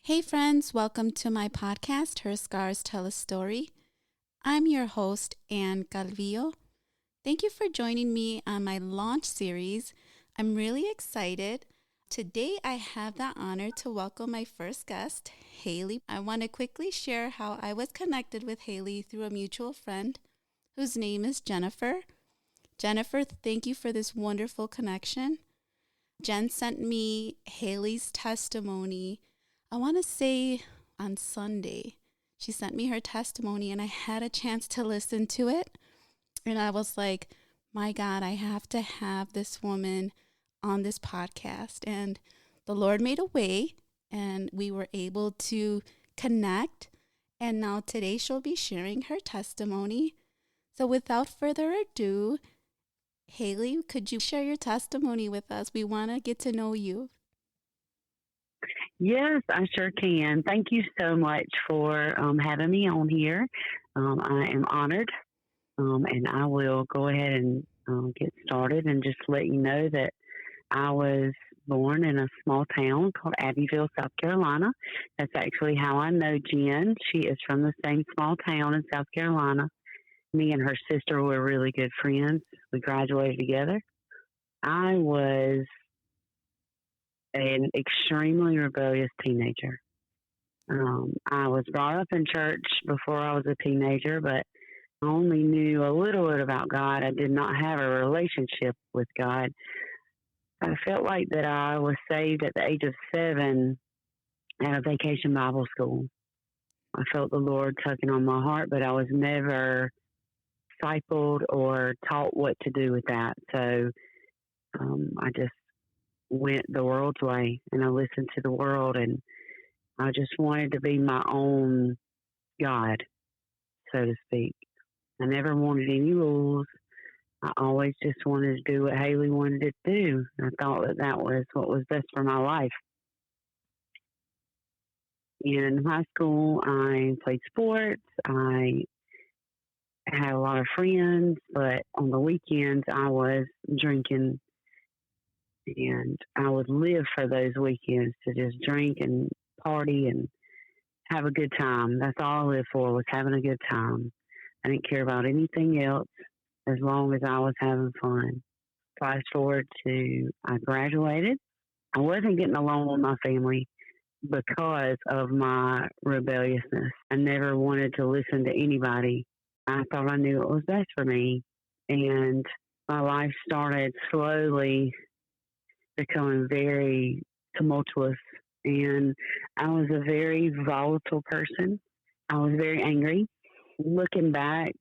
Hey friends, welcome to my podcast, Her Scars Tell a Story. I'm your host, Anne Calvillo. Thank you for joining me on my launch series. I'm really excited. Today I have the honor to welcome my first guest, Haley. I want to quickly share how I was connected with Haley through a mutual friend whose name is Jennifer. Jennifer, thank you for this wonderful connection. Jen sent me Haley's testimony, I want to say on Sunday. She sent me her testimony and I had a chance to listen to it. And I was like, my God, I have to have this woman on this podcast. And the Lord made a way and we were able to connect. And now today she'll be sharing her testimony. So without further ado, Haley, could you share your testimony with us? We want to get to know you. Yes, I sure can. Thank you so much for having me on here. I am honored, and I will go ahead and get started and just let you know that I was born in a small town called Abbeville, South Carolina. That's actually how I know Jen. She is from the same small town in South Carolina. Me and her sister were really good friends. We graduated together. I was an extremely rebellious teenager. I was brought up in church before I was a teenager, but I only knew a little bit about God. I did not have a relationship with God. I felt like that I was saved at the age of 7 at a vacation Bible school. I felt the Lord tugging on my heart, but I was never discipled or taught what to do with that. So I just went the world's way and I listened to the world, and I just wanted to be my own God, so to speak. I never wanted any rules. I always just wanted to do what Haley wanted to do. I thought that that was what was best for my life. In high school, I played sports. I had a lot of friends, but on the weekends, I was drinking, and I would live for those weekends to just drink and party and have a good time. That's all I lived for, was having a good time. I didn't care about anything else as long as I was having fun. Fast forward to I graduated. I wasn't getting along with my family because of my rebelliousness. I never wanted to listen to anybody. I thought I knew what was best for me. And my life started slowly becoming very tumultuous. And I was a very volatile person. I was very angry. Looking back,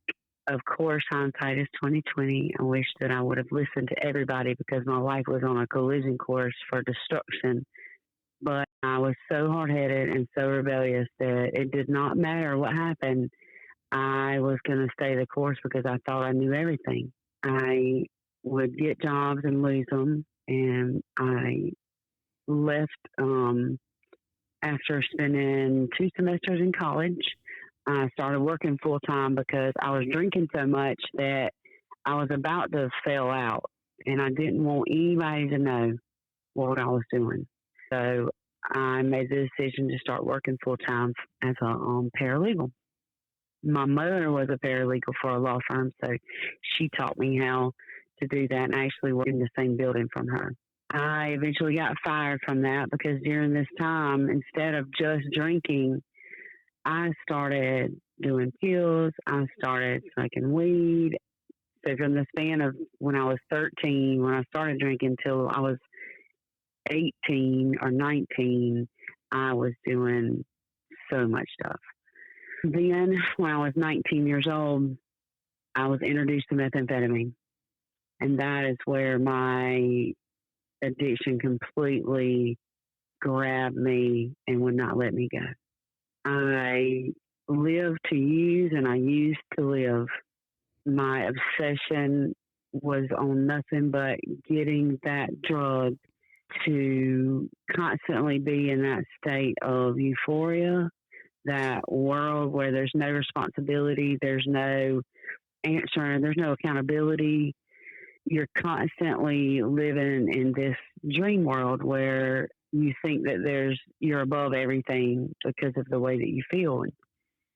of course, hindsight is 2020. I wish that I would have listened to everybody because my life was on a collision course for destruction. But I was so hard-headed and so rebellious that it did not matter what happened. I was going to stay the course because I thought I knew everything. I would get jobs and lose them, and I left after spending 2 semesters in college. I started working full-time because I was drinking so much that I was about to fail out, and I didn't want anybody to know what I was doing. So I made the decision to start working full-time as a paralegal. My mother was a paralegal for a law firm, so she taught me how to do that, and I actually worked in the same building from her. I eventually got fired from that because during this time, instead of just drinking, I started doing pills. I started smoking weed. So from the span of when I was 13, when I started drinking, till I was 18 or 19, I was doing so much stuff. Then when I was 19 years old, I was introduced to methamphetamine. And that is where my addiction completely grabbed me and would not let me go. I lived to use and I used to live. My obsession was on nothing but getting that drug to constantly be in that state of euphoria, that world where there's no responsibility, there's no answering, there's no accountability. You're constantly living in this dream world where you think that you're above everything because of the way that you feel. And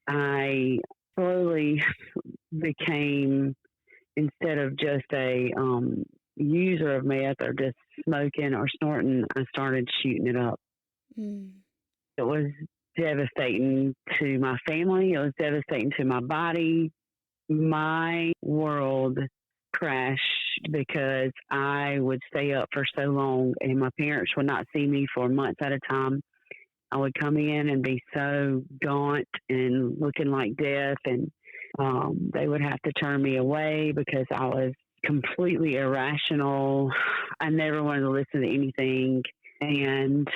I slowly became, instead of just a user of meth or just smoking or snorting, I started shooting it up. Mm. It was devastating to my family. It was devastating to my body. My world crashed because I would stay up for so long and my parents would not see me for months at a time. I would come in and be so gaunt and looking like death, and they would have to turn me away because I was completely irrational. I never wanted to listen to anything. And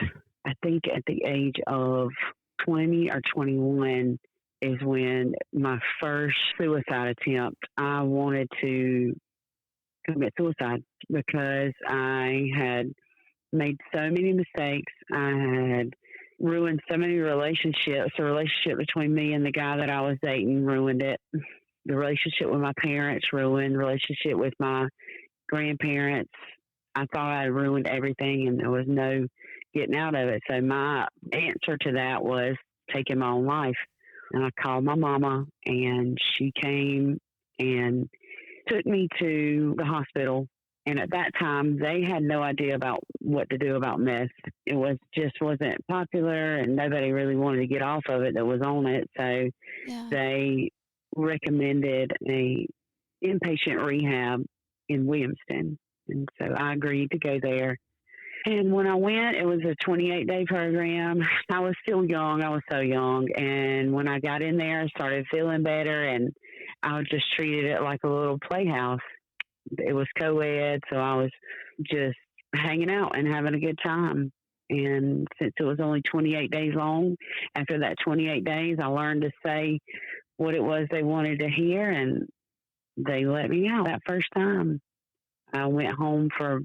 I think at the age of 20 or 21 is when my first suicide attempt, I wanted to commit suicide because I had made so many mistakes. I had ruined so many relationships. The relationship between me and the guy that I was dating ruined it. The relationship with my parents ruined. The relationship with my grandparents, I thought I had ruined everything and there was no getting out of it. So my answer to that was taking my own life. And I called my mama and she came and took me to the hospital. And at that time, they had no idea about what to do about meth. It wasn't popular, and nobody really wanted to get off of it that was on it. So they recommended a inpatient rehab in Williamston, and so I agreed to go there. And when I went, it was a 28-day program. I was still young. I was so young. And when I got in there, I started feeling better, and I just treated it like a little playhouse. It was co-ed, so I was just hanging out and having a good time. And since it was only 28 days long, after that 28 days, I learned to say what it was they wanted to hear, and they let me out that first time. I went home for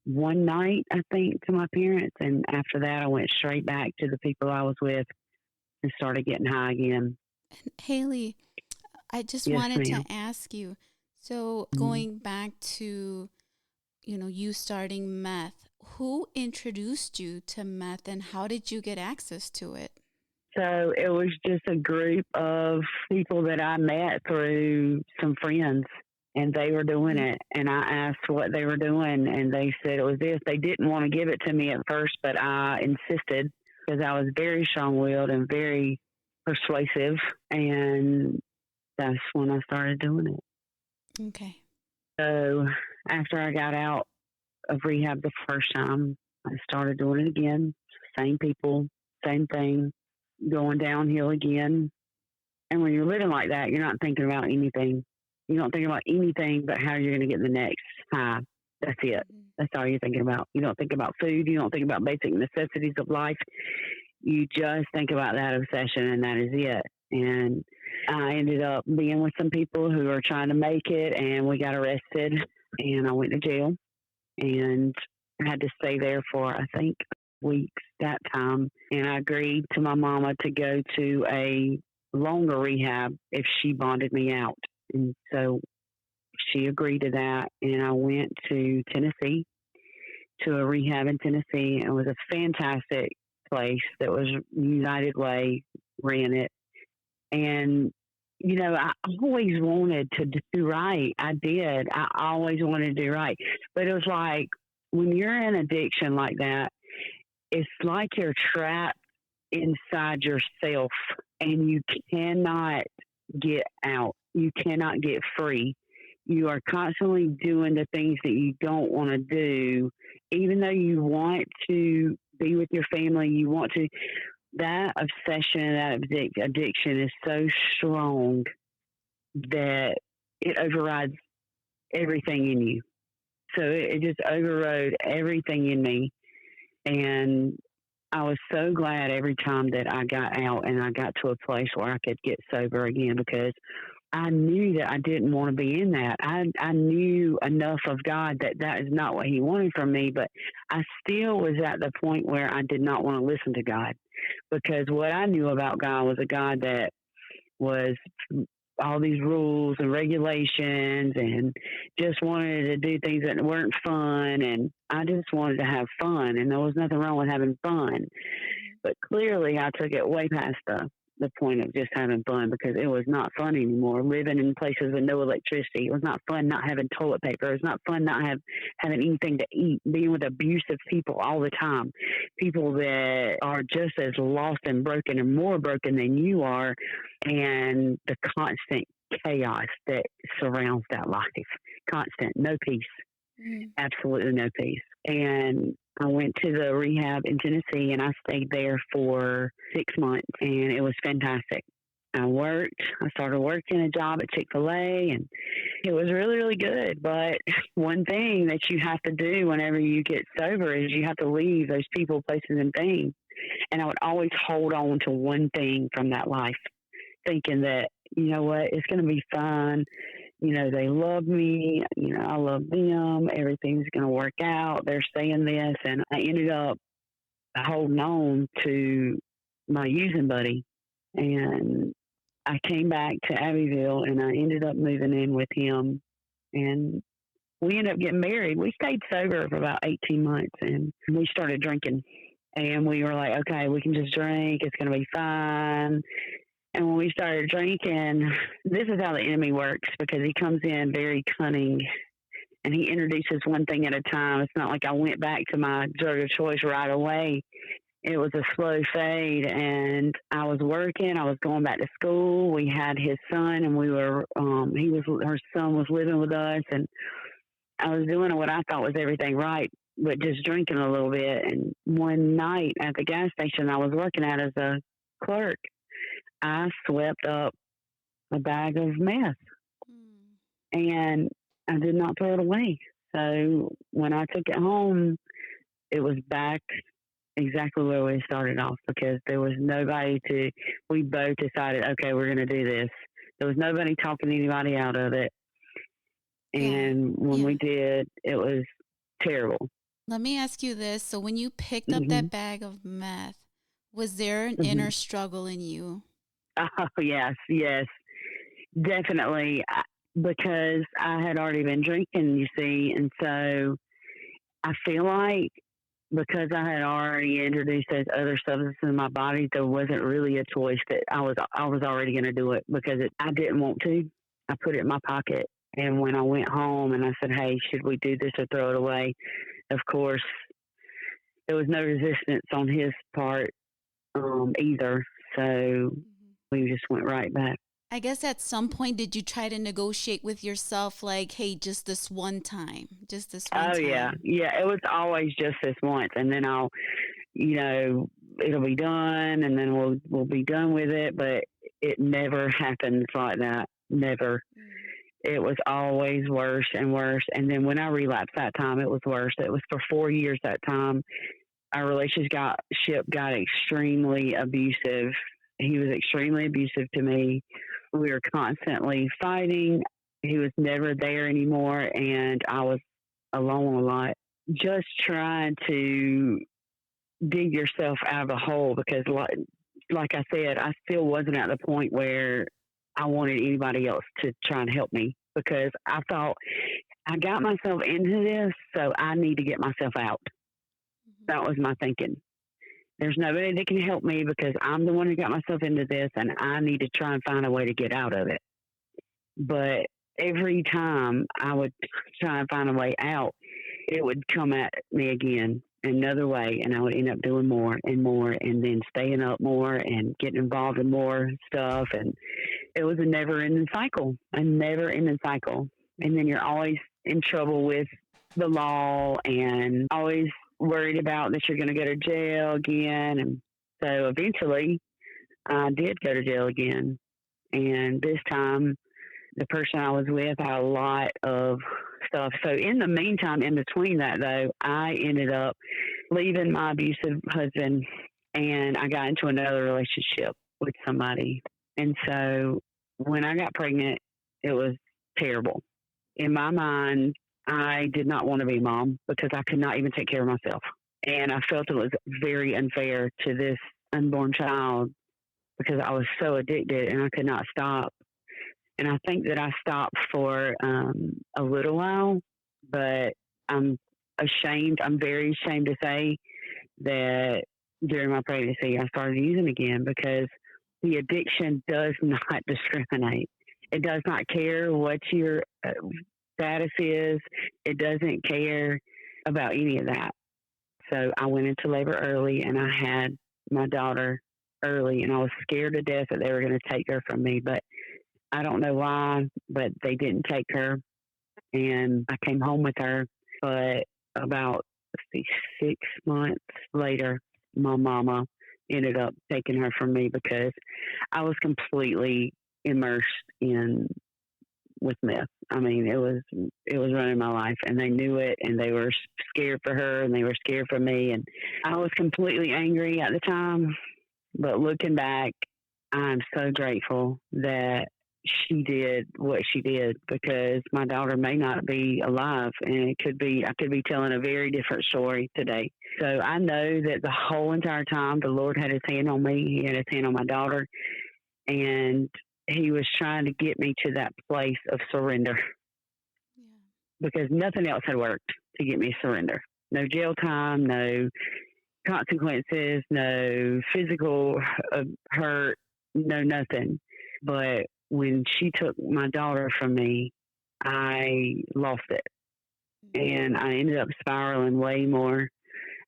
one night, I think, to my parents, and after that, I went straight back to the people I was with and started getting high again. And Haley, I just wanted to ask you, so going back to, you starting meth, who introduced you to meth and how did you get access to it? So it was just a group of people that I met through some friends, and they were doing it. And I asked what they were doing, and they said it was this. They didn't want to give it to me at first, but I insisted because I was very strong-willed and very persuasive, and that's when I started doing it. Okay. So after I got out of rehab the first time, I started doing it again. Same people, same thing, going downhill again. And when you're living like that, you're not thinking about anything. You don't think about anything but how you're going to get the next high. That's it. That's all you're thinking about. You don't think about food. You don't think about basic necessities of life. You just think about that obsession, and that is it. And I ended up being with some people who are trying to make it, and we got arrested, and I went to jail, and I had to stay there for, I think, weeks that time. And I agreed to my mama to go to a longer rehab if she bonded me out. And so she agreed to that, and I went to Tennessee, to a rehab in Tennessee. It was a fantastic place that was United Way, ran it. And, I always wanted to do right. I did. I always wanted to do right. But it was like, when you're in addiction like that, it's like you're trapped inside yourself and you cannot get out. You cannot get free. You are constantly doing the things that you don't want to do, even though you want to be with your family, you want to. That obsession, that addiction is so strong that it overrides everything in you. So it just overrode everything in me. And I was so glad every time that I got out and I got to a place where I could get sober again, because I knew that I didn't want to be in that. I knew enough of God that is not what he wanted from me, but I still was at the point where I did not want to listen to God, because what I knew about God was a God that was all these rules and regulations and just wanted to do things that weren't fun. And I just wanted to have fun, and there was nothing wrong with having fun. But clearly I took it way past the point of just having fun, because it was not fun anymore. Living in places with no electricity. It was not fun not having toilet paper. It was not fun not having anything to eat. Being with abusive people all the time. People that are just as lost and broken and more broken than you are. And the constant chaos that surrounds that life. Constant. No peace. Absolutely no peace. And I went to the rehab in Tennessee, and I stayed there for 6 months, and it was fantastic. I started working a job at Chick-fil-A, and it was really, really good. But one thing that you have to do whenever you get sober is you have to leave those people, places, and things. And I would always hold on to one thing from that life, thinking that, you know what, it's going to be fine. You know, they love me. You know, I love them. Everything's going to work out. They're saying this. And I ended up holding on to my using buddy. And I came back to Abbeville, and I ended up moving in with him. And we ended up getting married. We stayed sober for about 18 months, and we started drinking. And we were like, okay, we can just drink. It's going to be fine. And when we started drinking, this is how the enemy works, because he comes in very cunning, and he introduces one thing at a time. It's not like I went back to my drug of choice right away. It was a slow fade, and I was working. I was going back to school. We had his son, and her son was living with us, and I was doing what I thought was everything right, but just drinking a little bit. And one night at the gas station I was working at as a clerk, I swept up a bag of meth, and I did not throw it away. So when I took it home, it was back exactly where we started off, because there was nobody we both decided, okay, we're going to do this. There was nobody talking anybody out of it. And when we did, it was terrible. Let me ask you this. So when you picked up that bag of meth, was there an inner struggle in you? Oh, yes, definitely. Because I had already been drinking, you see, and so I feel like because I had already introduced those other substances in my body, there wasn't really a choice that I was already going to do it, because I didn't want to. I put it in my pocket, and when I went home and I said, hey, should we do this or throw it away? Of course, there was no resistance on his part either, so we just went right back. I guess at some point, did you try to negotiate with yourself, like, hey, just this one time? Oh, yeah. Yeah, it was always just this once. And then it'll be done, and then we'll be done with it. But it never happens like that. Never. It was always worse and worse. And then when I relapsed that time, it was worse. It was for 4 years that time. Our relationship got extremely abusive. He was extremely abusive to me. We were constantly fighting. He was never there anymore, and I was alone a lot. Just trying to dig yourself out of a hole, because like I said, I still wasn't at the point where I wanted anybody else to try and help me, because I thought I got myself into this, so I need to get myself out. That was my thinking. There's nobody that can help me, because I'm the one who got myself into this, and I need to try and find a way to get out of it. But every time I would try and find a way out, it would come at me again another way, and I would end up doing more and more, and then staying up more and getting involved in more stuff. And it was a never-ending cycle. And then you're always in trouble with the law, and always worried about that you're going to go to jail again. And so eventually I did go to jail again. And this time the person I was with had a lot of stuff. So in the meantime, in between that though, I ended up leaving my abusive husband, and I got into another relationship with somebody. And so when I got pregnant, it was terrible. In my mind, I did not want to be a mom, because I could not even take care of myself. And I felt it was very unfair to this unborn child, because I was so addicted and I could not stop. And I think that I stopped for a little while, but I'm ashamed. I'm very ashamed to say that during my pregnancy, I started using again because the addiction does not discriminate. It does not care what your status is. It doesn't care about any of that. So I went into labor early and I had my daughter early, and I was scared to death that they were going to take her from me. But I don't know why, but they didn't take her, and I came home with her. But about 6 months later, my mama ended up taking her from me because I was completely immersed in with meth. I mean, it was running my life, and they knew it, and they were scared for her, and they were scared for me, and I was completely angry at the time. But looking back, I'm so grateful that she did what she did, because my daughter may not be alive, and I could be telling a very different story today. So I know that the whole entire time the Lord had his hand on me, he had his hand on my daughter, and he was trying to get me to that place of surrender. Yeah. Because nothing else had worked to get me to surrender. No jail time, no consequences, no physical hurt, no nothing. But when she took my daughter from me, I lost it. And I ended up spiraling way more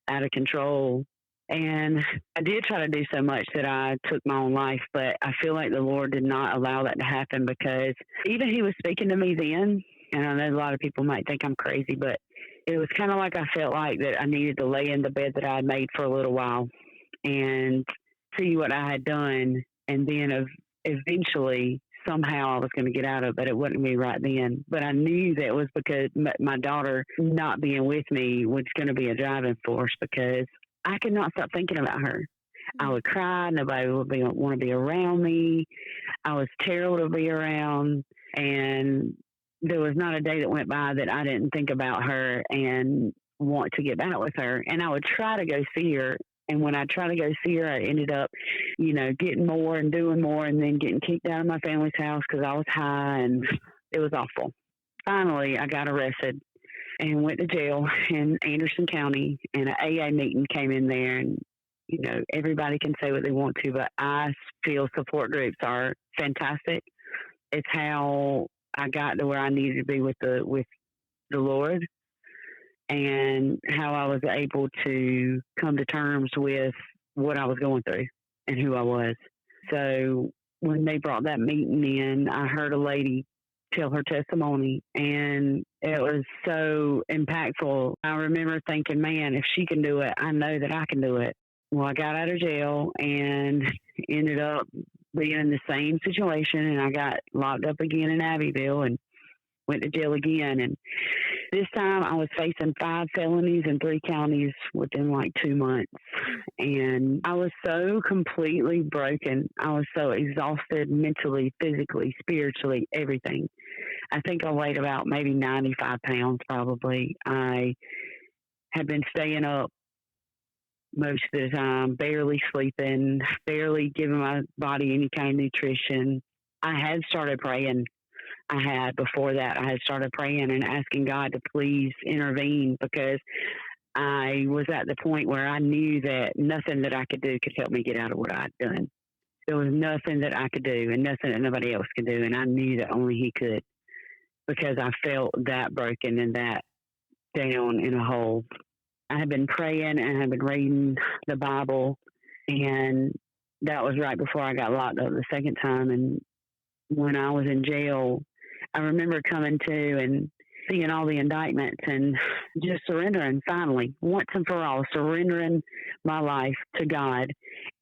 out of control. And I did try to do so much that I took my own life, but I feel like the Lord did not allow that to happen, because even he was speaking to me then, and I know a lot of people might think I'm crazy, but it was kind of like I felt like that I needed to lay in the bed that I had made for a little while and see what I had done, and then eventually somehow I was going to get out of it, but it wasn't me right then. But I knew that it was because my daughter not being with me was going to be a driving force, because I could not stop thinking about her. I would cry. Nobody would want to be around me. I was terrible to be around. And there was not a day that went by that I didn't think about her and want to get back with her. And I would try to go see her. And when I tried to go see her, I ended up, getting more and doing more, and then getting kicked out of my family's house because I was high, and it was awful. Finally, I got arrested and went to jail in Anderson County, and an AA meeting came in there. And, everybody can say what they want to, but I feel support groups are fantastic. It's how I got to where I needed to be with the Lord, and how I was able to come to terms with what I was going through and who I was. So when they brought that meeting in, I heard a lady tell her testimony, and it was so impactful. I remember thinking, man, if she can do it, I know that I can do it. Well, I got out of jail and ended up being in the same situation, and I got locked up again in Abbeville and went to jail again. And this time I was facing 5 felonies in 3 counties within like 2 months. And I was so completely broken. I was so exhausted mentally, physically, spiritually, everything. I think I weighed about maybe 95 pounds probably. I had been staying up most of the time, barely sleeping, barely giving my body any kind of nutrition. I had started praying. Before that, I had started praying and asking God to please intervene, because I was at the point where I knew that nothing that I could do could help me get out of what I'd done. There was nothing that I could do, and nothing that nobody else could do, and I knew that only he could, because I felt that broken and that down in a hole. I had been praying and I had been reading the Bible, and that was right before I got locked up the second time. And when I was in jail, I remember coming to and seeing all the indictments and just surrendering finally, once and for all, surrendering my life to God,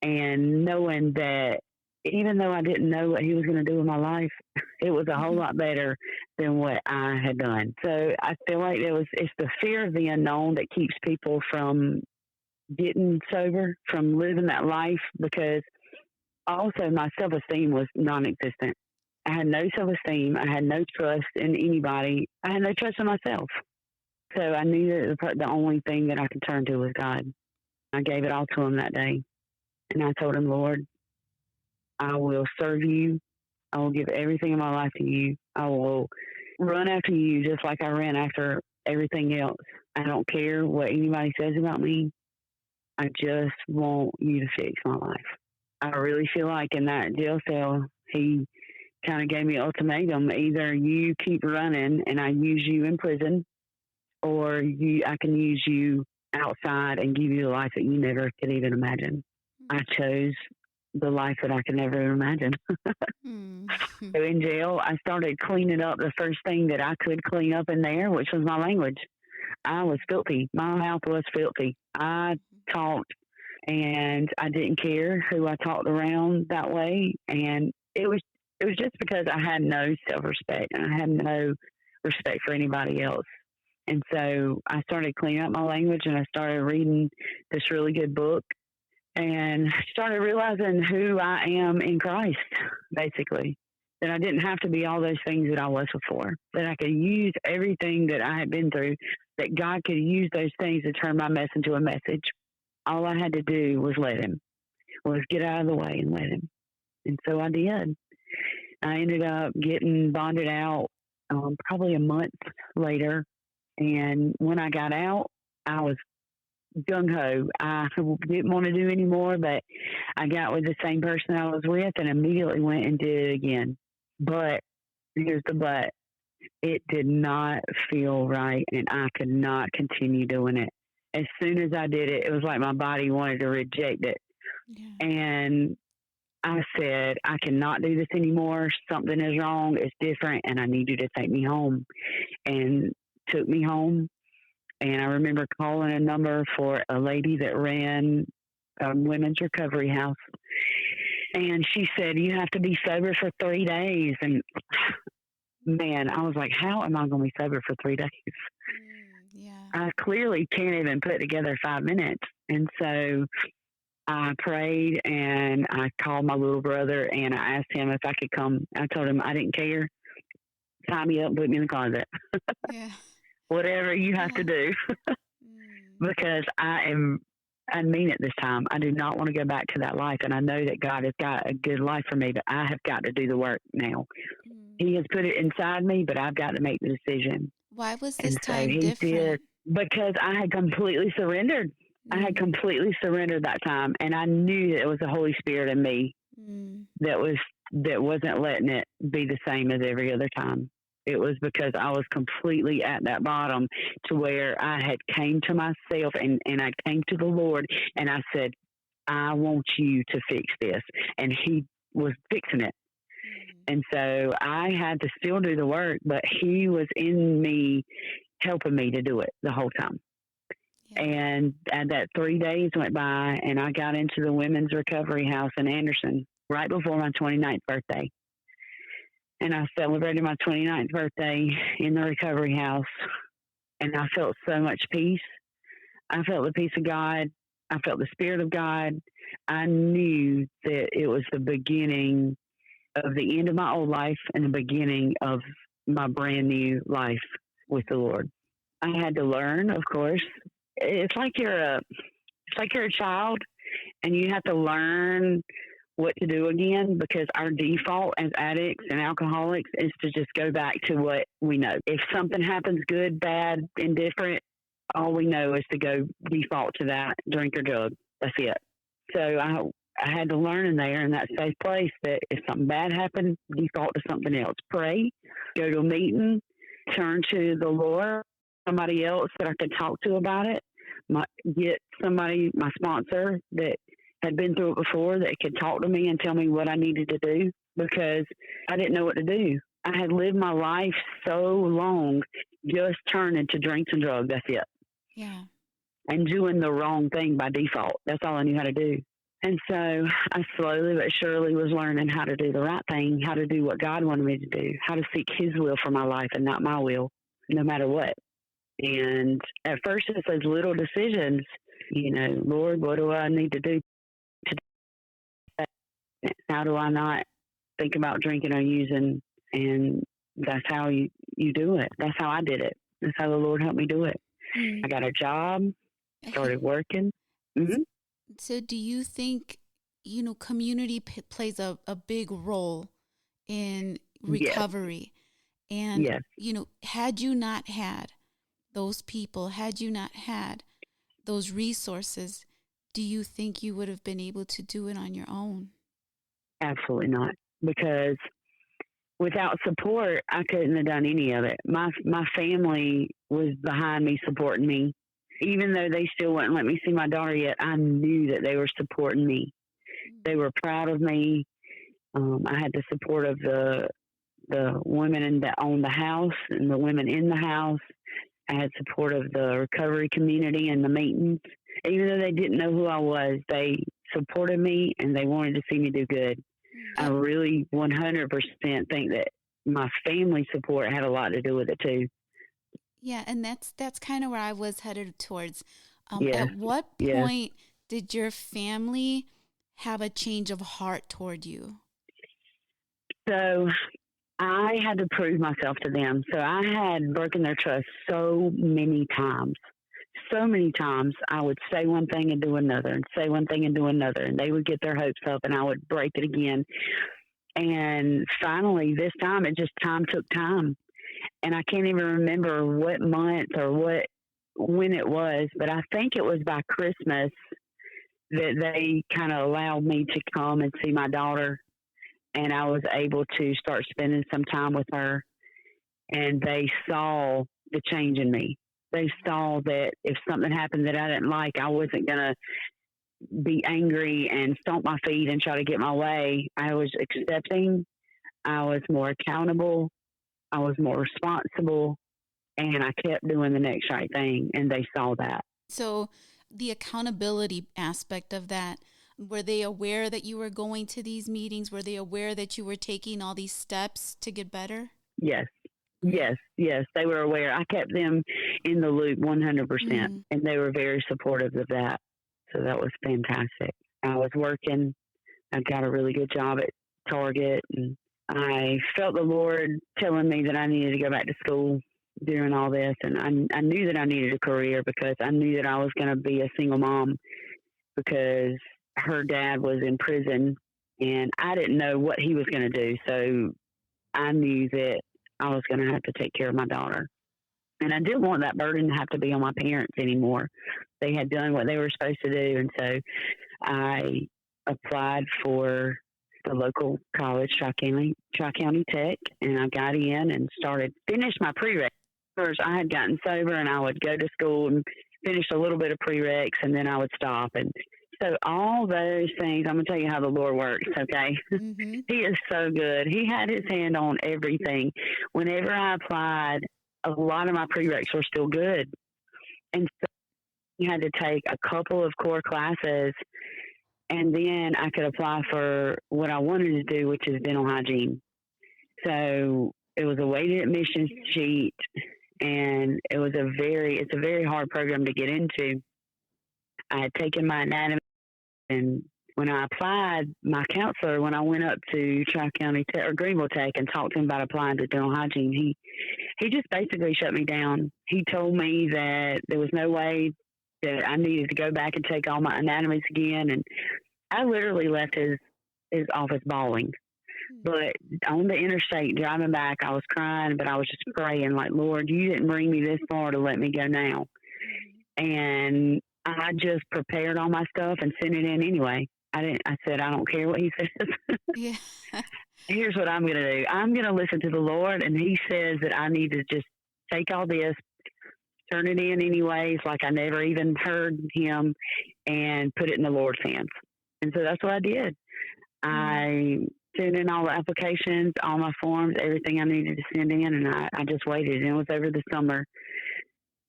and knowing that even though I didn't know what he was going to do with my life, it was a whole lot better than what I had done. So I feel like it's the fear of the unknown that keeps people from getting sober, from living that life, because also my self-esteem was non-existent. I had no self-esteem. I had no trust in anybody. I had no trust in myself. So I knew that the only thing that I could turn to was God. I gave it all to him that day. And I told him, Lord, I will serve you I will give everything in my life to you. I will run after you just like I ran after everything else. I don't care what anybody says about me. I just want you to fix my life. I really feel like in that jail cell, he kind of gave me an ultimatum. Either you keep running and I use you in prison, or I can use you outside and give you the life that you never could even imagine. I chose the life that I could never imagine. So in jail, I started cleaning up the first thing that I could clean up in there, which was my language. I was filthy. My mouth was filthy. I talked, and I didn't care who I talked around that way. And it was just because I had no self-respect and I had no respect for anybody else. And so I started cleaning up my language, and I started reading this really good book, and started realizing who I am in Christ, basically. That I didn't have to be all those things that I was before. That I could use everything that I had been through, that God could use those things to turn my mess into a message. All I had to do was get out of the way and let him. And so I did. I ended up getting bonded out probably a month later. And when I got out, I was gung-ho. I didn't want to do anymore, but I got with the same person I was with and immediately went and did it again. But here's the but. It did not feel right, and I could not continue doing it. As soon as I did it, it was like my body wanted to reject it. Yeah. And I said, I cannot do this anymore. Something is wrong. It's different, and I need you to take me home. And took me home. And I remember calling a number for a lady that ran a women's recovery house. And she said, you have to be sober for 3 days. And man, I was like, how am I going to be sober for 3 days? Yeah. I clearly can't even put together 5 minutes. And so I prayed, and I called my little brother, and I asked him if I could come. I told him I didn't care. Tie me up, put me in the closet. Yeah. Whatever you have to do. Because I mean it this time. I do not want to go back to that life. And I know that God has got a good life for me, but I have got to do the work now. He has put it inside me, but I've got to make the decision. Why was this time different? Because I had completely surrendered. I had completely surrendered that time. And I knew that it was the Holy Spirit in me that wasn't letting it be the same as every other time. It was because I was completely at that bottom to where I had came to myself and I came to the Lord and I said, I want you to fix this. And he was fixing it. And so I had to still do the work, but he was in me, helping me to do it the whole time. Yeah. And that 3 days went by, and I got into the women's recovery house in Anderson right before my 29th birthday. And I celebrated my 29th birthday in the recovery house, and I felt so much peace. I felt the peace of God. I felt the Spirit of God. I knew that it was the beginning of the end of my old life and the beginning of my brand new life with the Lord. I had to learn, of course. It's like you're a child, and you have to learn what to do again, because our default as addicts and alcoholics is to just go back to what we know. If something happens, good, bad, indifferent, all we know is to go default to that, drink or drug. That's it. So I had to learn in there, in that safe place, that if something bad happened, default to something else. Pray, go to a meeting, turn to the Lord, somebody else that I could talk to about it, get somebody, my sponsor, that had been through it before, that could talk to me and tell me what I needed to do, because I didn't know what to do. I had lived my life so long just turning to drinks and drugs. That's it. Yeah. And doing the wrong thing by default. That's all I knew how to do. And so I slowly but surely was learning how to do the right thing, how to do what God wanted me to do, how to seek his will for my life and not my will, no matter what. And at first it's those little decisions, Lord, what do I need to do today? How do I not think about drinking or using? And that's how you do it. That's how I did it. That's how the Lord helped me do it. Mm-hmm. I got a job, started working. Mm-hmm. So do you think, community plays a big role in Yes. recovery. And, Yes. had you not had those people, had you not had those resources, do you think you would have been able to do it on your own? Absolutely not. Because without support, I couldn't have done any of it. My family was behind me, supporting me. Even though they still wouldn't let me see my daughter yet, I knew that they were supporting me. They were proud of me. I had the support of the women that owned the house and the women in the house. I had support of the recovery community and the meetings. Even though they didn't know who I was, they supported me and they wanted to see me do good. I really 100% think that my family support had a lot to do with it too. Yeah, and that's kind of where I was headed towards. Yes. At what point did your family have a change of heart toward you? So I had to prove myself to them. So I had broken their trust so many times. So many times I would say one thing and do another, and say one thing and do another, and they would get their hopes up and I would break it again. And finally, this time, time took time. And I can't even remember what month or when it was, but I think it was by Christmas that they kind of allowed me to come and see my daughter. And I was able to start spending some time with her. And they saw the change in me. They saw that if something happened that I didn't like, I wasn't going to be angry and stomp my feet and try to get my way. I was accepting. I was more accountable. I was more responsible. And I kept doing the next right thing. And they saw that. So the accountability aspect of that, were they aware that you were going to these meetings? Were they aware that you were taking all these steps to get better? Yes. Yes. They were aware. I kept them in the loop 100%. And they were very supportive of that. So that was fantastic. I was working. I got a really good job at Target. And I felt the Lord telling me that I needed to go back to school during all this. And I knew that I needed a career because I knew that I was going to be a single mom because her dad was in prison and I didn't know what he was going to do. So I knew that I was going to have to take care of my daughter. And I didn't want that burden to have to be on my parents anymore. They had done what they were supposed to do. And so I applied for the local college, Tri-County Tech, and I got in and finished my prereqs. First, I had gotten sober and I would go to school and finish a little bit of prereqs and then I would stop. And so all those things, I'm going to tell you how the Lord works, okay? Mm-hmm. He is so good. He had his hand on everything. Whenever I applied, a lot of my prereqs were still good. And so I had to take a couple of core classes, and then I could apply for what I wanted to do, which is dental hygiene. So it was a weighted admission sheet, and it's a very hard program to get into. I had taken my anatomy, and when I applied, my counselor, when I went up to Tri-County Tech or Greenville Tech and talked to him about applying to dental hygiene, he just basically shut me down. He told me that there was no way that I needed to go back and take all my anatomies again. And I literally left his office bawling. But on the interstate driving back, I was crying, but I was just praying like, Lord, you didn't bring me this far to let me go now. And I just prepared all my stuff and sent it in anyway. I said, I don't care what he says. Yeah. Here's what I'm going to do. I'm going to listen to the Lord, and he says that I need to just take all this, turn it in anyways, like I never even heard him, and put it in the Lord's hands. And so that's what I did. I sent in all the applications, all my forms, everything I needed to send in, and I just waited. And it was over the summer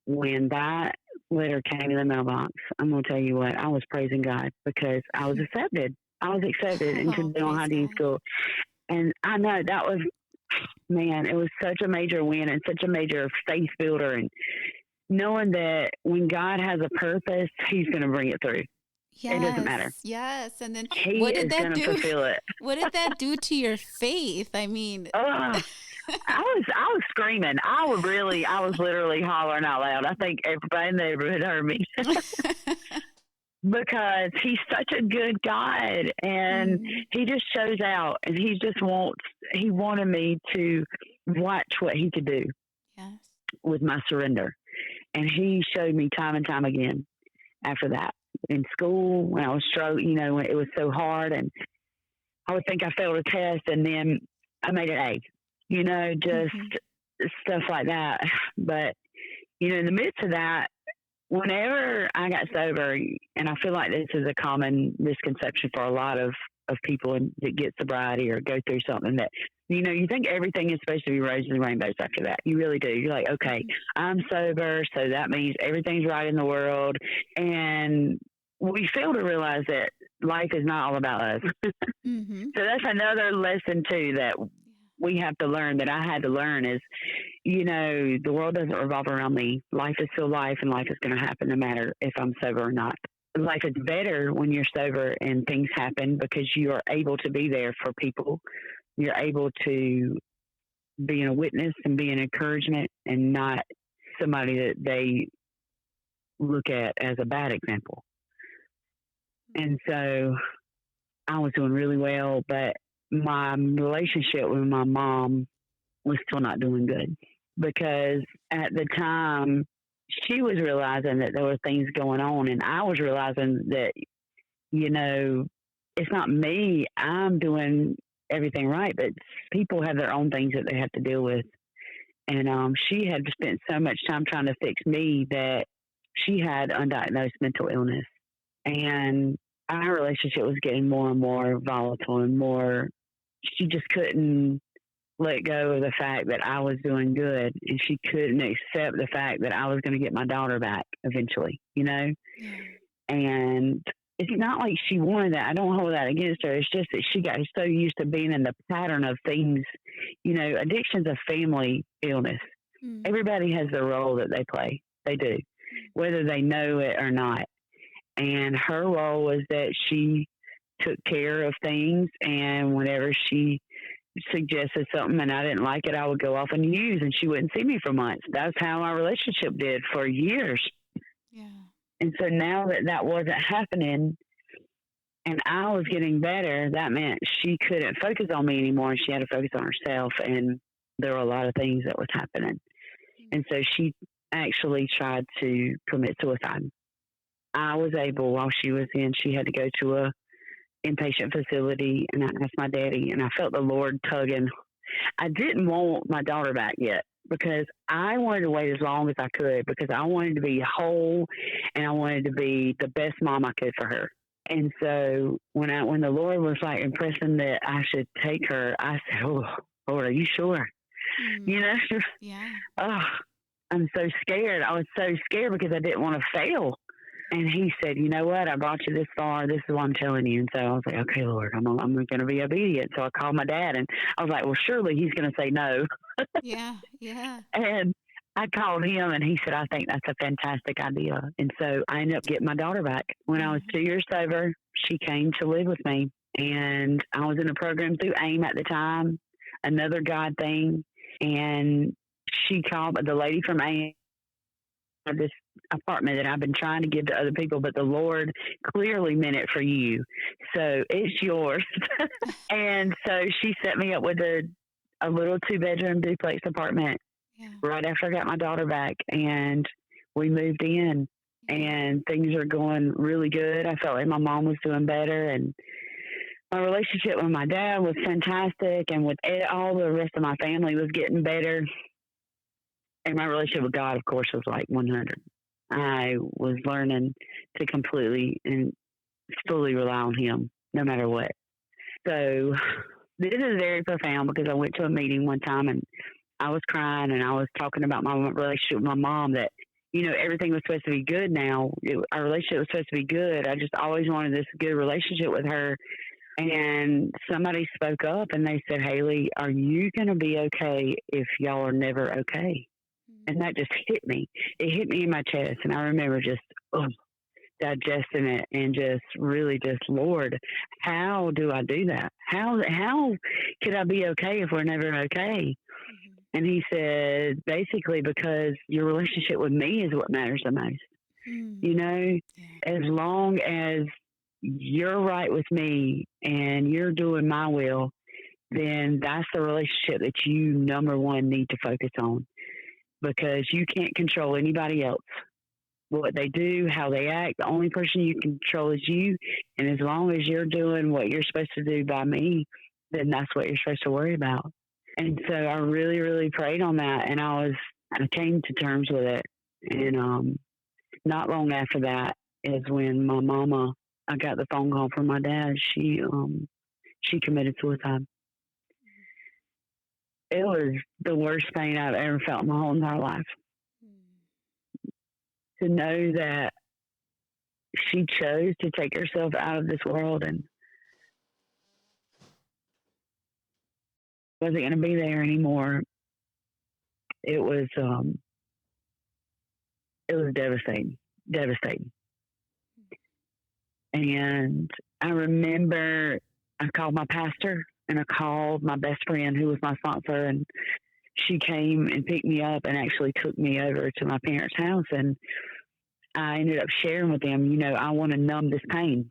when that letter came in the mailbox. I'm going to tell you what, I was praising God because I was accepted. I was accepted into dental hygiene school. And I know that was, man, it was such a major win and such a major faith builder. And knowing that when God has a purpose, he's going to bring it through. Yes, it doesn't matter. Yes. And then what did that do? Fulfill it. What did that do to your faith? I mean, I was screaming. I was literally hollering out loud. I think everybody in the neighborhood heard me. because he's such a good God, and he just shows out, and he wanted me to watch what he could do Yes. with my surrender. And he showed me time and time again after that. In school, when I was struggling, when it was so hard, and I would think I failed a test, and then I made an A, just stuff like that. But, in the midst of that, whenever I got sober, and I feel like this is a common misconception for a lot of people that get sobriety or go through something, that, you think everything is supposed to be roses and rainbows after that. You really do. You're like, okay, I'm sober, so that means everything's right in the world. And we fail to realize that life is not all about us. So that's another lesson, too, that we have to learn, that I had to learn, is, the world doesn't revolve around me. Life is still life, and life is going to happen no matter if I'm sober or not. Life is better when you're sober and things happen, because you are able to be there for people. You're able to be a witness and be an encouragement, and not somebody that they look at as a bad example. And so I was doing really well, but my relationship with my mom was still not doing good, because at the time she was realizing that there were things going on, and I was realizing that, it's not me. I'm doing everything right, but people have their own things that they have to deal with. And she had spent so much time trying to fix me that she had undiagnosed mental illness. And our relationship was getting more and more volatile and more. She just couldn't let go of the fact that I was doing good, and she couldn't accept the fact that I was going to get my daughter back eventually, And it's not like she wanted that. I don't hold that against her. It's just that she got so used to being in the pattern of things. Addiction's a family illness. Everybody has their role that they play. They do, whether they know it or not. And her role was that she took care of things, and whenever she suggested something and I didn't like it, I would go off and use, and she wouldn't see me for months. That's how our relationship did for years. Yeah. And so now that wasn't happening, and I was getting better, that meant she couldn't focus on me anymore, and she had to focus on herself, and there were a lot of things that was happening. And so she actually tried to commit suicide. I was able, while she was in, she had to go to a inpatient facility, and I asked my daddy, and I felt the Lord tugging. I didn't want my daughter back yet, because I wanted to wait as long as I could, because I wanted to be whole, and I wanted to be the best mom I could for her. And so when the Lord was like impressing that I should take her, I said, "Oh, Lord, are you sure?" Yeah. Oh, I'm so scared. I was so scared because I didn't want to fail. And he said, "You know what? I brought you this far. This is what I'm telling you." And so I was like, "Okay, Lord, I'm going to be obedient." So I called my dad, and I was like, "Well, surely he's going to say no." Yeah. And I called him, and he said, "I think that's a fantastic idea." And so I ended up getting my daughter back. When I was 2 years sober, she came to live with me, and I was in a program through AIM at the time, another God thing. And she called the lady from AIM, this apartment that I've been trying to give to other people, but the Lord clearly meant it for you, so it's yours. And so she set me up with a little 2-bedroom duplex apartment right after I got my daughter back, and we moved in, and things are going really good. I felt like my mom was doing better, and my relationship with my dad was fantastic, and with all the rest of my family was getting better. And my relationship with God, of course, was like 100. I was learning to completely and fully rely on Him, no matter what. So this is very profound, because I went to a meeting one time, and I was crying, and I was talking about my relationship with my mom, that, everything was supposed to be good now. Our relationship was supposed to be good. I just always wanted this good relationship with her. And somebody spoke up, and they said, "Haley, are you going to be okay if y'all are never okay?" And that just hit me. It hit me in my chest. And I remember just digesting it and just really just, Lord, how do I do that? How could I be okay if we're never okay? And he said, basically, because your relationship with me is what matters the most. You know, Yeah. as long as you're right with me and you're doing my will, then that's the relationship that you, number one, need to focus on, because you can't control anybody else. What they do, how they act, the only person you can control is you. And as long as you're doing what you're supposed to do by me, then that's what you're supposed to worry about. And so I really, really prayed on that, and I came to terms with it. And not long after that is when my mama, I got the phone call from my dad. She committed suicide. It was the worst pain I've ever felt in my whole entire life. To know that she chose to take herself out of this world and wasn't going to be there anymore. It was devastating. And I remember I called my pastor and I called my best friend who was my sponsor, and she came and picked me up and actually took me over to my parents' house. And I ended up sharing with them, I want to numb this pain,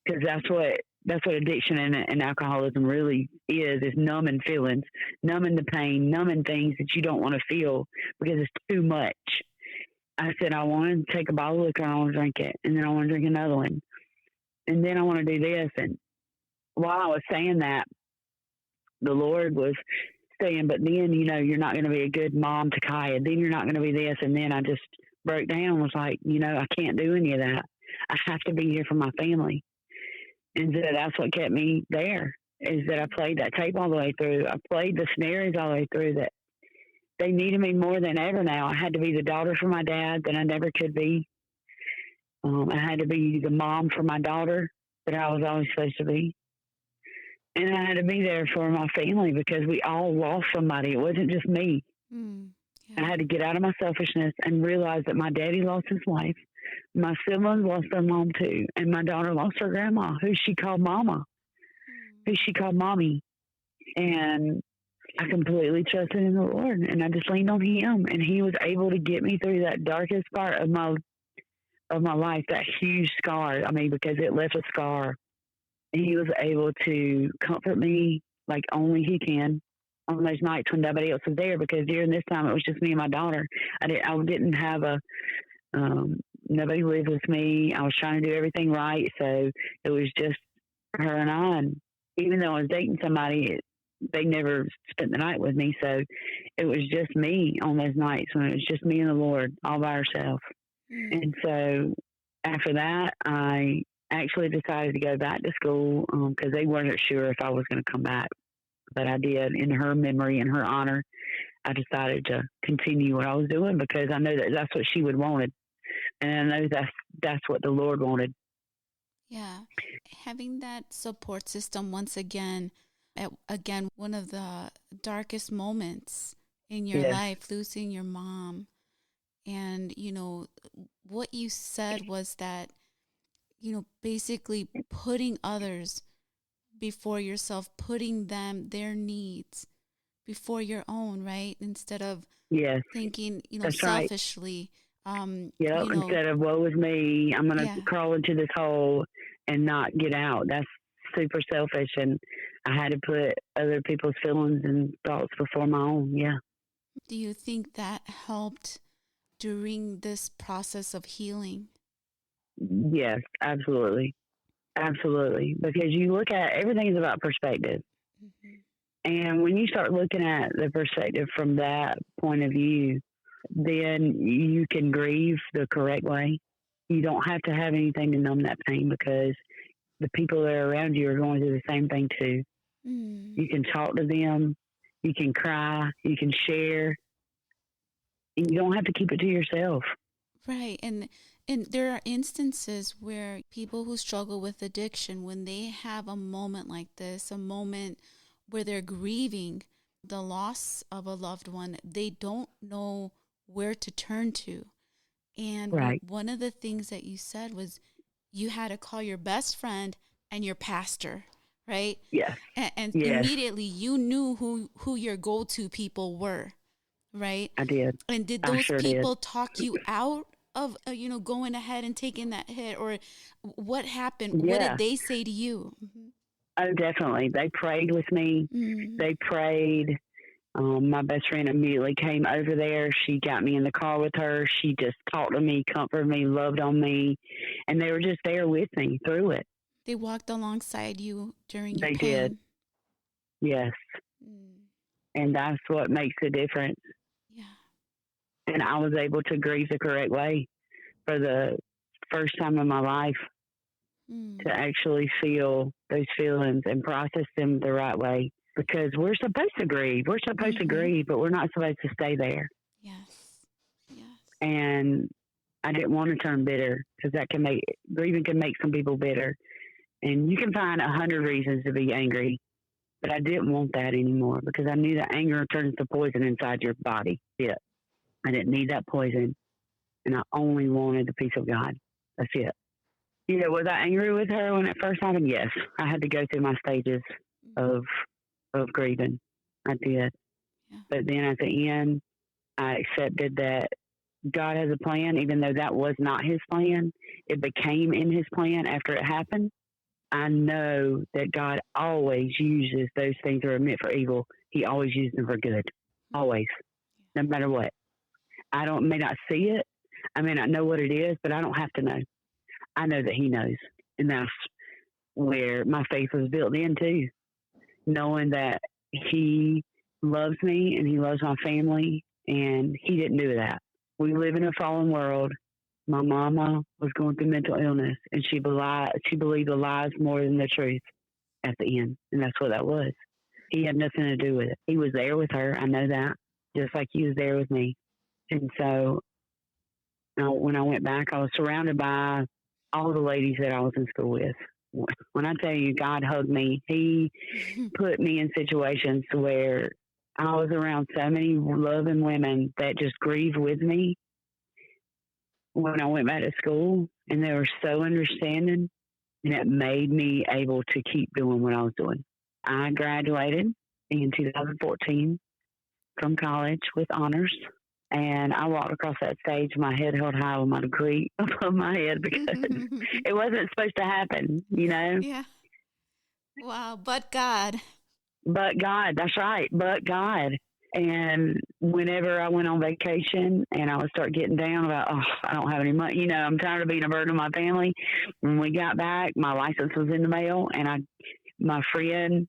because that's what addiction and alcoholism really is numbing feelings, numbing the pain, numbing things that you don't want to feel because it's too much. I said, I want to take a bottle of liquor and I want to drink it. And then I want to drink another one. And then I want to do this. And while I was saying that, the Lord was saying, but then, you're not going to be a good mom to Kaya. Then you're not going to be this. And then I just broke down and was like, I can't do any of that. I have to be here for my family. And so that's what kept me there, is that I played that tape all the way through. I played the scenarios all the way through, that they needed me more than ever now. I had to be the daughter for my dad that I never could be. I had to be the mom for my daughter that I was always supposed to be. And I had to be there for my family because we all lost somebody. It wasn't just me. I had to get out of my selfishness and realize that my daddy lost his wife. My siblings lost their mom too. And my daughter lost her grandma, who she called mama, who she called mommy. And I completely trusted in the Lord, and I just leaned on him, and he was able to get me through that darkest part of my life, that huge scar. I mean, because it left a scar. And he was able to comfort me like only he can on those nights when nobody else was there, because during this time it was just me and my daughter. I didn't have nobody lived with me. I was trying to do everything right, so it was just her and I. And even though I was dating somebody, they never spent the night with me, so it was just me on those nights when it was just me and the Lord all by ourselves. And so after that, I actually decided to go back to school because they weren't sure if I was going to come back. But I did. In her memory and her honor, I decided to continue what I was doing, because I know that that's what she would wanted. And I know that's what the Lord wanted. Yeah. Having that support system once again, one of the darkest moments in your life, losing your mom. And, what you said was that, basically putting others before yourself, putting their needs before your own, right? Instead of thinking, that's selfishly. Right. Instead of woe is me, I'm going to crawl into this hole and not get out. That's super selfish, and I had to put other people's feelings and thoughts before my own. Yeah. Do you think that helped during this process of healing? Yes, absolutely. Absolutely. Because you look at everything is about perspective. And when you start looking at the perspective from that point of view, then you can grieve the correct way. You don't have to have anything to numb that pain, because the people that are around you are going through the same thing too. You can talk to them, you can cry, you can share, and you don't have to keep it to yourself. Right. And there are instances where people who struggle with addiction, when they have a moment like this, a moment where they're grieving the loss of a loved one, they don't know where to turn to. And one of the things that you said was you had to call your best friend and your pastor, right? Yes. And immediately you knew who your go-to people were, right? I did. And did those people talk you out of, going ahead and taking that hit, or what happened? Yeah. What did they say to you? Oh, definitely. They prayed with me. Mm-hmm. They prayed. My best friend immediately came over there. She got me in the car with her. She just talked to me, comforted me, loved on me. And they were just there with me through it. They walked alongside you during your They pain. did. Yes. And that's what makes the difference. Yeah. And I was able to grieve the correct way for the first time in my life, to actually feel those feelings and process them the right way. Because we're supposed to grieve. We're supposed to grieve, but we're not supposed to stay there. Yes. Yes. And I didn't want to turn bitter, because grieving can make some people bitter. And you can find 100 reasons to be angry. But I didn't want that anymore, because I knew that anger turns to poison inside your body. Yeah. I didn't need that poison. And I only wanted the peace of God. That's it. Was I angry with her when it first happened? Yes. I had to go through my stages of grieving. I did. Yeah. But then at the end, I accepted that God has a plan, even though that was not his plan. It became in his plan after it happened. I know that God always uses those things that are meant for evil. He always uses them for good. Always. No matter what. I may not see it. I may not know what it is, but I don't have to know. I know that he knows. And that's where my faith was built into. Knowing that he loves me and he loves my family, and he didn't do that. We live in a fallen world. My mama was going through mental illness, and she believed the lies more than the truth at the end, and that's what that was. He had nothing to do with it. He was there with her. I know that, just like he was there with me. And so when I went back, I was surrounded by all the ladies that I was in school with. When I tell you God hugged me, he put me in situations where I was around so many loving women that just grieved with me when I went back to school, and they were so understanding, and it made me able to keep doing what I was doing. I graduated in 2014 from college with honors, and I walked across that stage, my head held high with my degree above my head, because it wasn't supposed to happen, Yeah. Wow, but God. But God, that's right, but God. And whenever I went on vacation and I would start getting down about, I don't have any money, I'm tired of being a burden on my family. When we got back, my license was in the mail, and my friend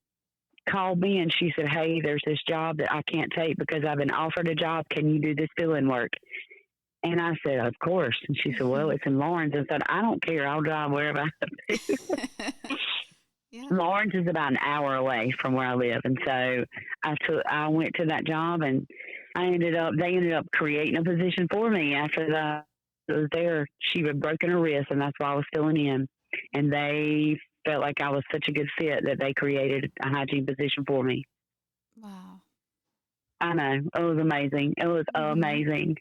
called me and she said, "Hey, there's this job that I can't take because I've been offered a job. Can you do this fill-in work?" And I said, "Of course." And she said, "Well, it's in Lawrence." And I said, "I don't care. I'll drive wherever I have to." Yeah. Lawrence is about an hour away from where I live. And so I went to that job, and they ended up creating a position for me after I was there. She had broken her wrist, and that's why I was filling in. And they felt like I was such a good fit that they created a hygiene position for me. Wow. I know. It was amazing. It was amazing.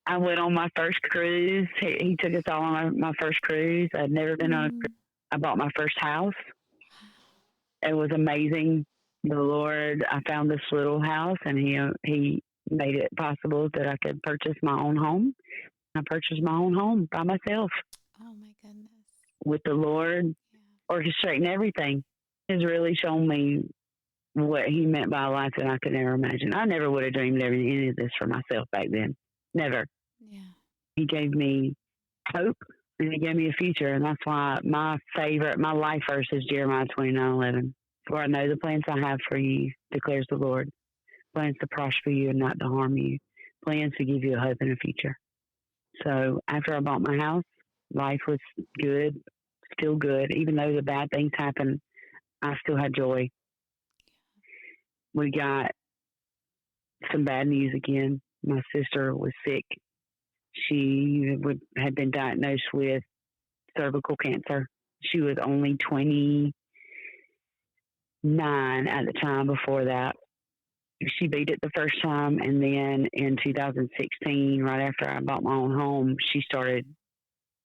I went on my first cruise. He took us all on my first cruise. I'd never been on a cruise. I bought my first house. It was amazing. The Lord, I found this little house, and he made it possible that I could purchase my own home. I purchased my own home by myself. Oh, my goodness. With the Lord orchestrating everything. He's really shown me what he meant by a life that I could never imagine. I never would have dreamed of any of this for myself back then. Never. Yeah. He gave me hope, and he gave me a future. And that's why my life verse is Jeremiah 29:11. For I know the plans I have for you, declares the Lord. Plans to prosper you and not to harm you. Plans to give you a hope and a future. So after I bought my house, life was good, still good. Even though the bad things happened, I still had joy. We got some bad news again. My sister was sick. She had been diagnosed with cervical cancer. She was only 29 at the time before that. She beat it the first time, and then in 2016, right after I bought my own home, she started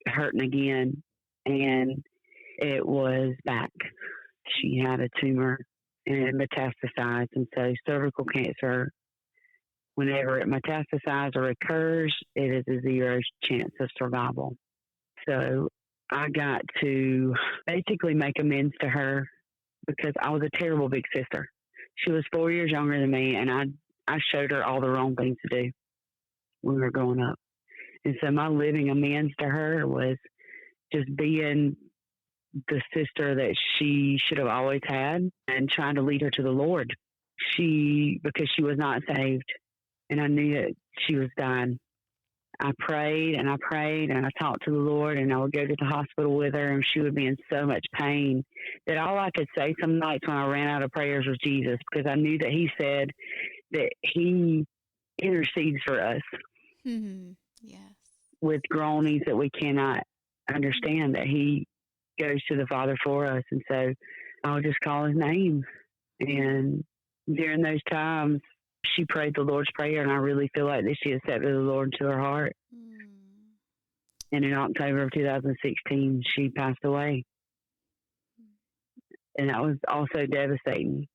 hurting again, and it was back. She had a tumor and it metastasized, and so cervical cancer whenever it metastasizes or recurs, it is a zero chance of survival. So I got to basically make amends to her because I was a terrible big sister. She was 4 years younger than me, and I showed her all the wrong things to do when we were growing up. And so my living amends to her was just being the sister that she should have always had and trying to lead her to the Lord. Because she was not saved, and I knew that she was dying. I prayed and I prayed and I talked to the Lord, and I would go to the hospital with her, and she would be in so much pain that all I could say some nights when I ran out of prayers was Jesus, because I knew that He said that He intercedes for us Yes. with groanings that we cannot understand, that He goes to the Father for us. And so I would just call His name. And during those times, she prayed the Lord's Prayer, and I really feel like that she accepted the Lord into her heart. And in October of 2016, she passed away. And that was also devastating.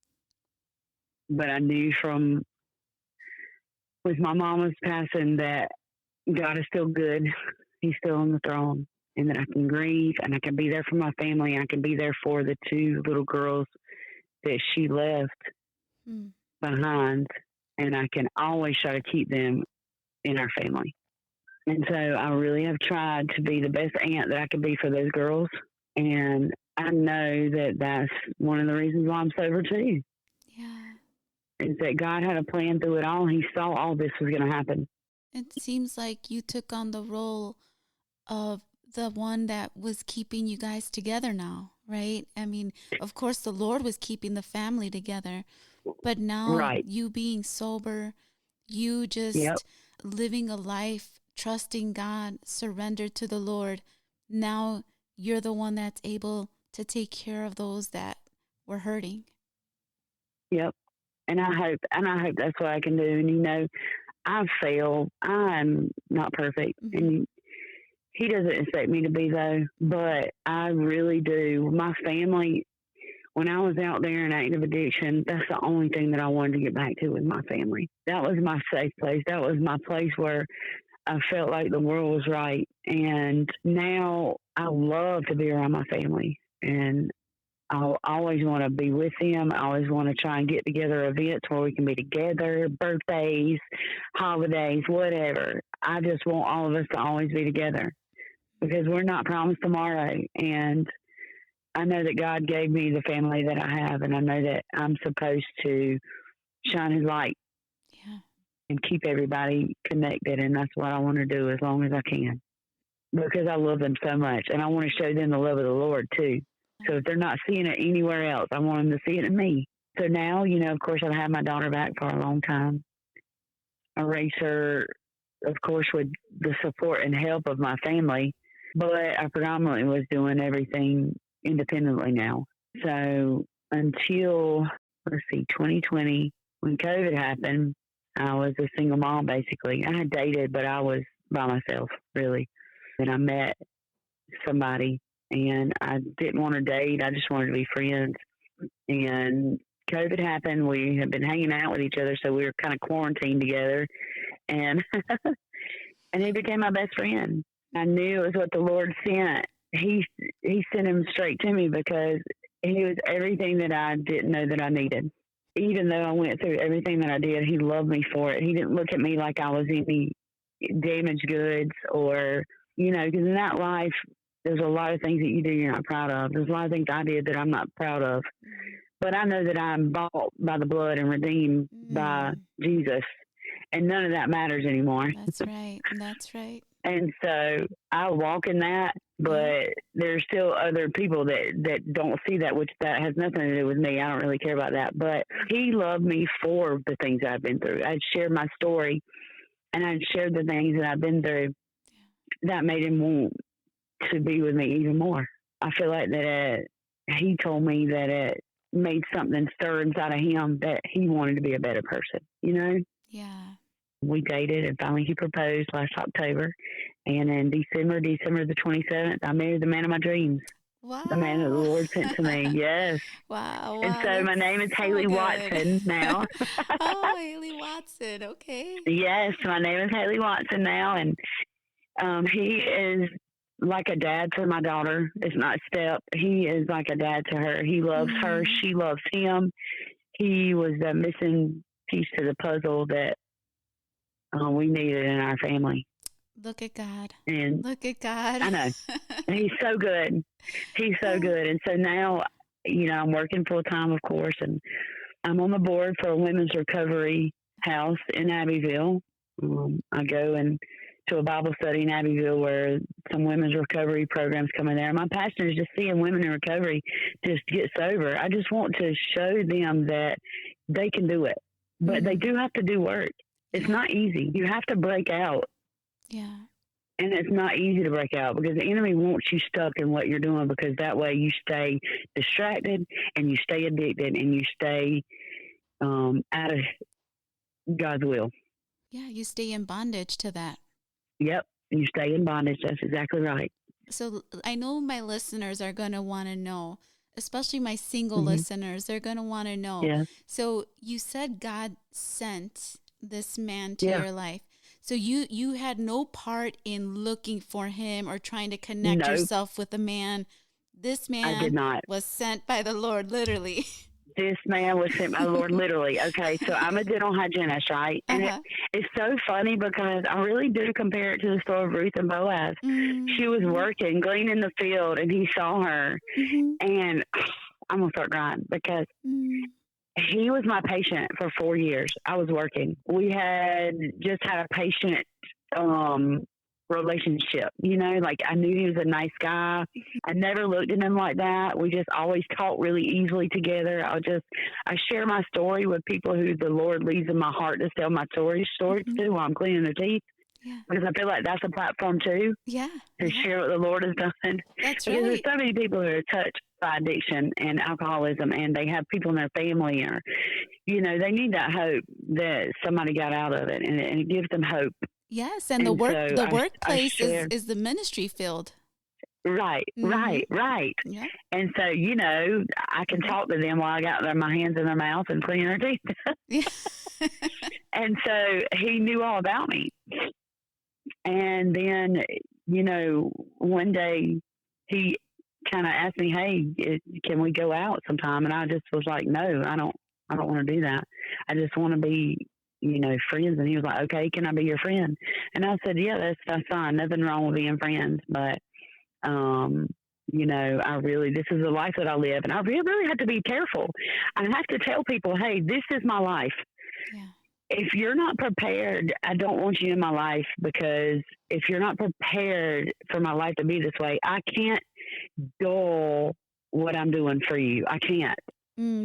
But I knew with my mama's passing that God is still good. He's still on the throne. And that I can grieve, and I can be there for my family. I can be there for the 2 little girls that she left behind. And I can always try to keep them in our family. And so I really have tried to be the best aunt that I could be for those girls. And I know that that's one of the reasons why I'm sober too. Yeah. Is that God had a plan through it all. He saw all this was going to happen. It seems like you took on the role of the one that was keeping you guys together now, right? I mean, of course, the Lord was keeping the family together, but now you being sober, you just living a life, trusting God, surrendered to the Lord. Now you're the one that's able to take care of those that were hurting. Yep. And I hope that's what I can do. And I fail. I'm not perfect. And He doesn't expect me to be, though, but I really do. My family, when I was out there in active addiction, that's the only thing that I wanted to get back to was my family. That was my safe place. That was my place where I felt like the world was right. And now I love to be around my family, and I always want to be with them. I always want to try and get together events where we can be together, birthdays, holidays, whatever. I just want all of us to always be together, because we're not promised tomorrow. And I know that God gave me the family that I have, and I know that I'm supposed to shine His light and keep everybody connected. And that's what I want to do as long as I can, because I love them so much, and I want to show them the love of the Lord too. So if they're not seeing it anywhere else, I want them to see it in me. So now, of course, I've had my daughter back for a long time. I raised her, of course, with the support and help of my family, but I predominantly was doing everything independently now. So until, 2020, when COVID happened, I was a single mom, basically. I had dated, but I was by myself, really. And I met somebody, and I didn't want to date. I just wanted to be friends. And COVID happened. We had been hanging out with each other, so we were kind of quarantined together. And and he became my best friend. I knew it was what the Lord sent. He sent him straight to me, because he was everything that I didn't know that I needed. Even though I went through everything that I did, he loved me for it. He didn't look at me like I was any damaged goods, or, because in that life, there's a lot of things that you do you're not proud of. There's a lot of things I did that I'm not proud of. But I know that I'm bought by the blood and redeemed by Jesus. And none of that matters anymore. That's right. That's right. And so I walk in that, but there's still other people that don't see that, which that has nothing to do with me. I don't really care about that. But he loved me for the things I've been through. I'd shared my story, and I'd shared the things that I've been through. That made him want to be with me even more. I feel like that he told me that it made something stir inside of him, that he wanted to be a better person, Yeah. We dated, and finally he proposed last October. And in December the 27th, I married the man of my dreams. The man that the Wow. Lord sent to me. Yes. Wow, And wow, so my that's name is so Haley good. Watson now. Oh, Haley Watson. Okay. Yes, my name is Haley Watson now, and he is like a dad to my daughter. It's not step. He is like a dad to her. He loves her. Mm, She loves him. He was the missing piece to the puzzle that we needed in our family. look at God. And Look at God. I know he's so good. He's so good. And so now, I'm working full time, of course, and I'm on the board for a women's recovery house in Abbeville. I go and to a Bible study in Abbeville where some women's recovery programs come in there. My passion is just seeing women in recovery just get sober. I just want to show them that they can do it, but they do have to do work. It's Yeah. not easy. You have to break out. Yeah. And it's not easy to break out because the enemy wants you stuck in what you're doing, because that way you stay distracted and you stay addicted and you stay out of God's will. Yeah. You stay in bondage to that. Yep. You stay in bondage. That's exactly right. So I know my listeners are going to want to know, especially my single Mm-hmm. listeners, they're going to want to know. Yeah. So you said God sent this man to Yeah. your life. So you had no part in looking for him or trying to connect No, yourself with a man. This I did man not. was sent by the Lord, literally. This man was sent by the Lord, literally. Okay, so I'm a dental hygienist, right? And Uh-huh. it's so funny because I really do compare it to the story of Ruth and Boaz. She was Mm-hmm. working, gleaning the field, and he saw her. Mm-hmm. And I'm going to start crying because he was my patient for 4 years. I was working. We had just had a patient relationship. Like I knew he was a nice guy. I never looked at him like that. We just always talked really easily together. I share my story with people who the Lord leads in my heart to tell my story Mm-hmm. to while I'm cleaning their teeth. Yeah. Because I feel like that's a platform too, Yeah. to Yeah. share what the Lord has done. That's Because there's right. so many people who are touched by addiction and alcoholism, and they have people in their family, or they need that hope that somebody got out of it, and it gives them hope. Yes, and the And so I workplace share. is the ministry field. Right, Mm-hmm. right. Yeah. And so, I can talk to them while I got my hands in their mouth and cleaning their teeth. Yeah. And so he knew all about me. And then, one day he kind of asked me, "Hey, can we go out sometime?" And I just was like, "No, I don't want to do that. I just want to be, friends." And he was like, "Okay, can I be your friend?" And I said, "Yeah, that's fine. Nothing wrong with being friends, but this is the life that I live, and I really have to be careful. I have to tell people, hey, this is my life. Yeah. If you're not prepared, I don't want you in my life, because if you're not prepared for my life to be this way, I can't dull what I'm doing for you. I can't.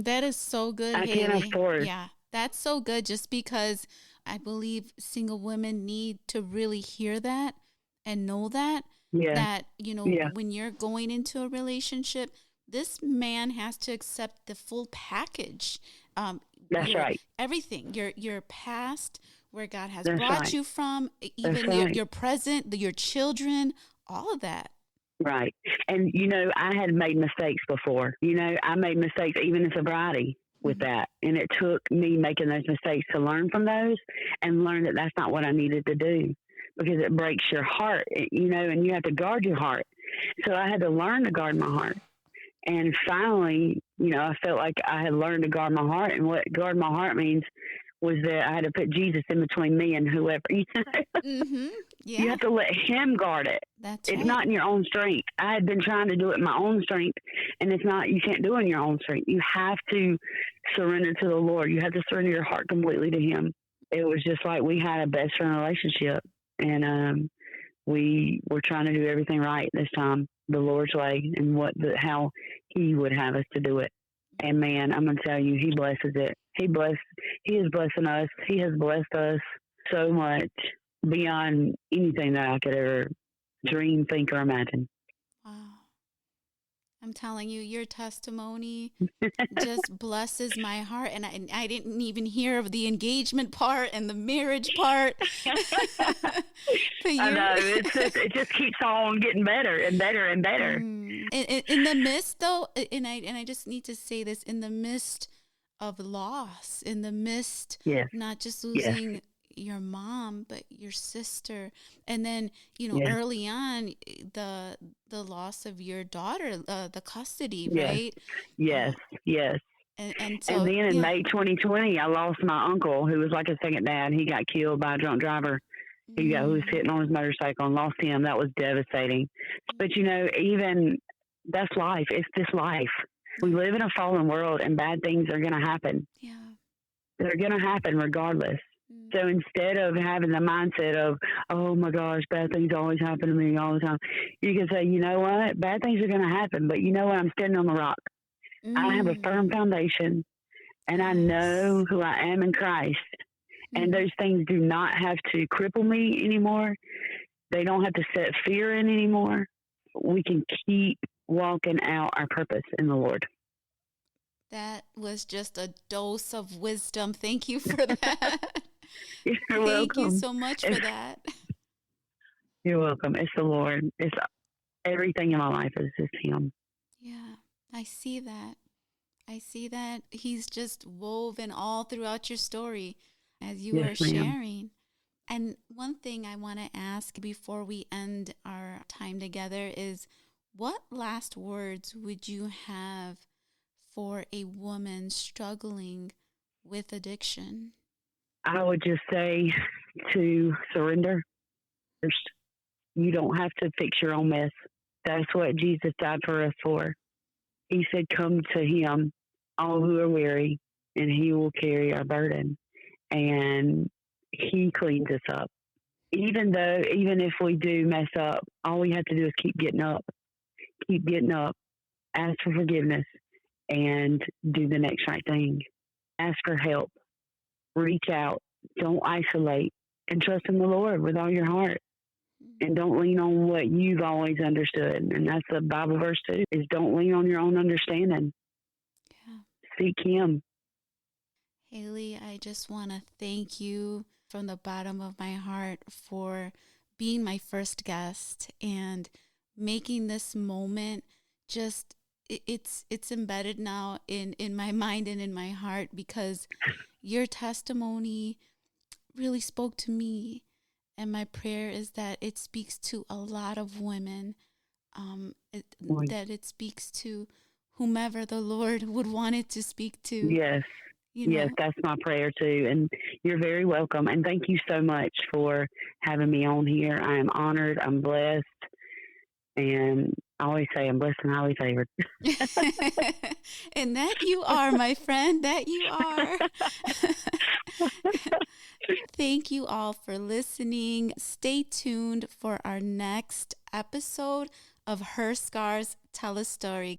That is so good, I can't Haley. afford. Yeah, that's so good, just because I believe single women need to really hear that and know that, Yeah. Yeah. when you're going into a relationship, this man has to accept the full package. That's right. Everything, your past, where God has That's brought right. you from, even That's right. your present, your children, all of that. Right. And, I had made mistakes before. I made mistakes even in sobriety with Mhm. that. And it took me making those mistakes to learn from those and learn that that's not what I needed to do, because it breaks your heart, and you have to guard your heart. So I had to learn to guard my heart. And finally, I felt like I had learned to guard my heart. And what guard my heart means was that I had to put Jesus in between me and whoever. Mm-hmm. Yeah, You have to let him guard it. that's It's right. not in your own strength. I had been trying to do it in my own strength, and it's not. You can't do it in your own strength. You have to surrender to the Lord. You have to surrender your heart completely to him. It was just like we had a best friend relationship, and we were trying to do everything right this time, the Lord's way, and how he would have us to do it. And man, I'm gonna tell you, he blesses it. He is blessing us. He has blessed us so much beyond anything that I could ever dream, think, or imagine. Wow. I'm telling you, your testimony just blesses my heart. And I didn't even hear of the engagement part and the marriage part. But I know, it just keeps on getting better and better and better. And In the midst, though, and I just need to say this, in the midst of loss, in the midst, Yes. not just Yes. losing your mom, but your sister, and then Yes. early on, the loss of your daughter, the custody, Yes. right? Yes. Yes. And And so, then in yeah. May 2020, I lost my uncle, who was like a second dad. He got killed by a drunk driver. Who was hitting on his motorcycle and lost him. That was devastating. But even that's life. It's just life. We live in a fallen world, and bad things are going to happen. Yeah. They're going to happen regardless. So instead of having the mindset of, oh my gosh, bad things always happen to me all the time, you can say, you know what? Bad things are going to happen, but you know what? I'm standing on the rock. I have a firm foundation, and I know who I am in Christ. And those things do not have to cripple me anymore. They don't have to set fear in anymore. We can keep walking out our purpose in the Lord. That was just a dose of wisdom. Thank you for that. You're Thank welcome. you so much for that. You're welcome. It's the Lord. It's everything in my life is just Him. Yeah, I see that. I see that He's just woven all throughout your story as you were sharing. And one thing I want to ask before we end our time together is, what last words would you have for a woman struggling with addiction? I would just say to surrender. You don't have to fix your own mess. That's what Jesus died for us for. He said, come to Him, all who are weary, and He will carry our burden. And He cleans us up. Even if we do mess up, all we have to do is keep getting up, ask for forgiveness, and do the next right thing. Ask for help. Reach out. Don't isolate. And trust in the Lord with all your heart. And don't lean on what you've always understood. And that's the Bible verse too, is don't lean on your own understanding. Yeah. Seek Him. Haley, I just want to thank you from the bottom of my heart for being my first guest and making this moment just, it's embedded now in my mind and in my heart, because your testimony really spoke to me. And my prayer is that it speaks to a lot of women, that it speaks to whomever the Lord would want it to speak to. Yes. Yes, that's my prayer too. And you're very welcome. And thank you so much for having me on here. I am honored. I'm blessed. And I always say I'm blessed and highly favored. And that you are, my friend, that you are. Thank you all for listening. Stay tuned for our next episode of Her Scars Tell a Story.